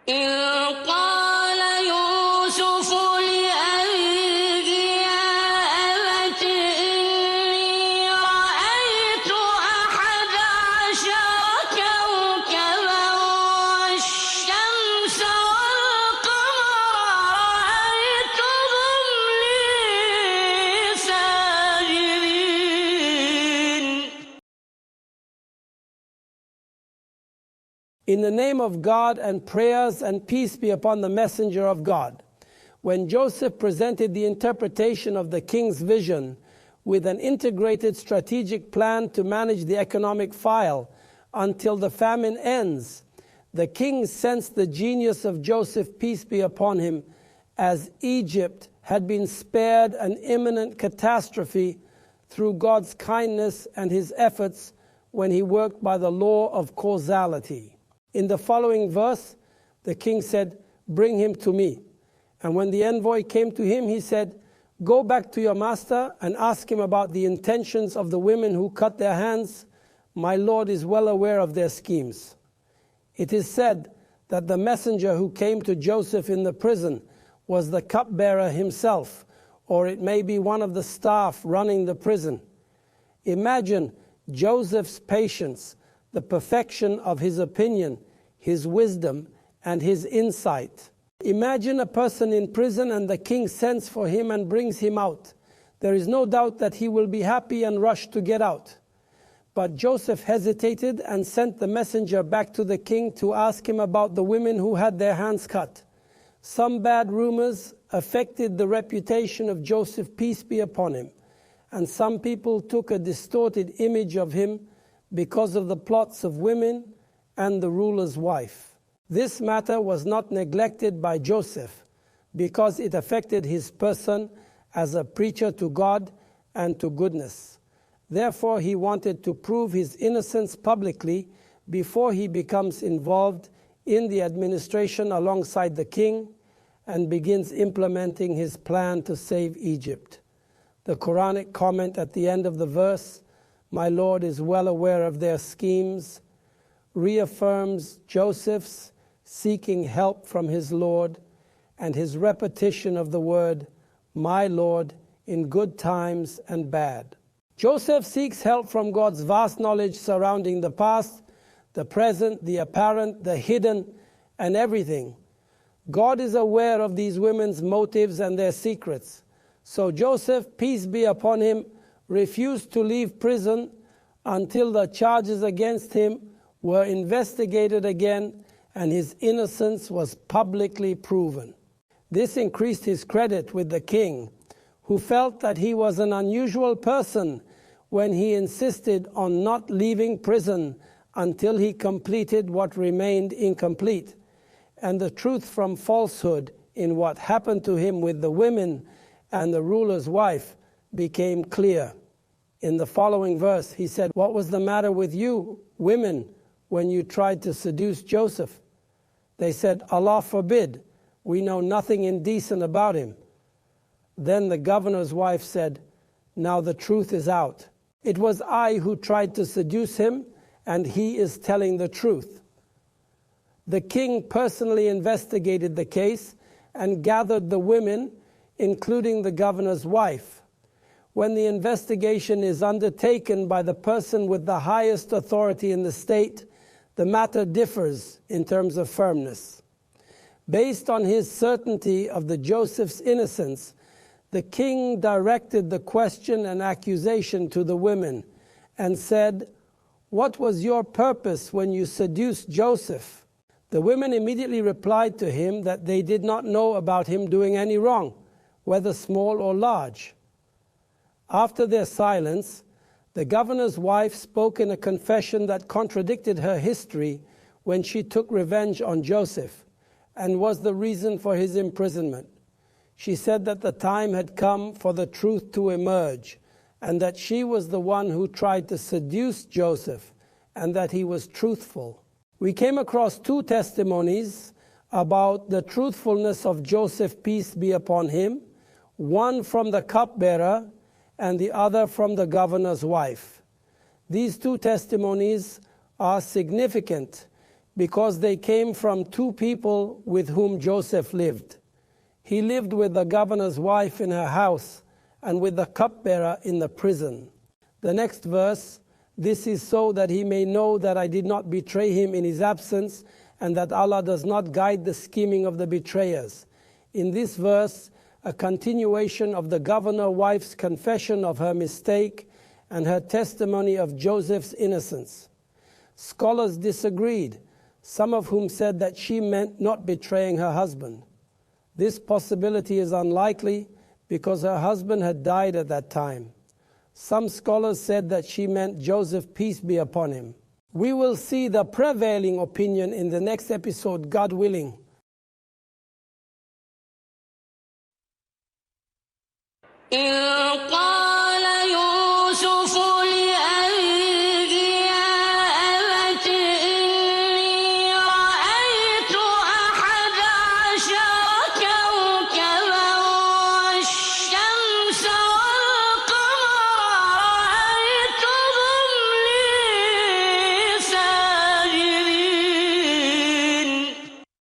إذ قال يوسف لأبيه يا أبت إني رأيت 11 كوكبا والشمس والقمر رأيتهم لي ساجدين. In the name of God, and prayers and peace be upon the messenger of God. When Joseph presented the interpretation of the king's vision with an integrated strategic plan to manage the economic file until the famine ends, the king sensed the genius of Joseph, peace be upon him, as Egypt had been spared an imminent catastrophe through God's kindness and his efforts when he worked by the law of causality. In the following verse, the king said, "Bring him to me." And when the envoy came to him, he said, "Go back to your master and ask him about the intentions of the women who cut their hands. My Lord is well aware of their schemes." It is said that the messenger who came to Joseph in the prison was the cupbearer himself, or it may be one of the staff running the prison. Imagine Joseph's patience, the perfection of his opinion, his wisdom, and his insight. Imagine a person in prison and the king sends for him and brings him out. There is no doubt that he will be happy and rush to get out. But Joseph hesitated and sent the messenger back to the king to ask him about the women who had their hands cut. Some bad rumors affected the reputation of Joseph, peace be upon him, and some people took a distorted image of him because of the plots of women and the ruler's wife. This matter was not neglected by Joseph because it affected his person as a preacher to God and to goodness. Therefore, he wanted to prove his innocence publicly before he becomes involved in the administration alongside the king and begins implementing his plan to save Egypt. The Quranic comment at the end of the verse, "My Lord is well aware of their schemes," reaffirms Joseph's seeking help from his Lord and his repetition of the word, "My Lord," in good times and bad. Joseph seeks help from God's vast knowledge surrounding the past, the present, the apparent, the hidden, and everything. God is aware of these women's motives and their secrets. So Joseph, peace be upon him, refused to leave prison until the charges against him were investigated again and his innocence was publicly proven. This increased his credit with the king, who felt that he was an unusual person when he insisted on not leaving prison until he completed what remained incomplete, and the truth from falsehood in what happened to him with the women and the ruler's wife became clear. In the following verse, he said, "What was the matter with you, women, when you tried to seduce Joseph?" They said, "Allah forbid, we know nothing indecent about him." Then the governor's wife said, "Now the truth is out. It was I who tried to seduce him, and he is telling the truth." The king personally investigated the case and gathered the women, including the governor's wife. When the investigation is undertaken by the person with the highest authority in the state, the matter differs in terms of firmness. Based on his certainty of the Joseph's innocence, the king directed the question and accusation to the women and said, "What was your purpose when you seduced Joseph?" The women immediately replied to him that they did not know about him doing any wrong, whether small or large. After their silence, the governor's wife spoke in a confession that contradicted her history when she took revenge on Joseph and was the reason for his imprisonment. She said that the time had come for the truth to emerge and that she was the one who tried to seduce Joseph and that he was truthful. We came across two testimonies about the truthfulness of Joseph, peace be upon him, one from the cupbearer and the other from the governor's wife. These two testimonies are significant because they came from two people with whom Joseph lived. He lived with the governor's wife in her house and with the cupbearer in the prison. The next verse, this is so that he may know that I did not betray him in his absence, and that Allah does not guide the scheming of the betrayers. In this verse, a continuation of the governor wife's confession of her mistake and her testimony of Joseph's innocence. Scholars disagreed, some of whom said that she meant not betraying her husband. This possibility is unlikely because her husband had died at that time. Some scholars said that she meant Joseph, peace be upon him. We will see the prevailing opinion in the next episode, God willing. إذ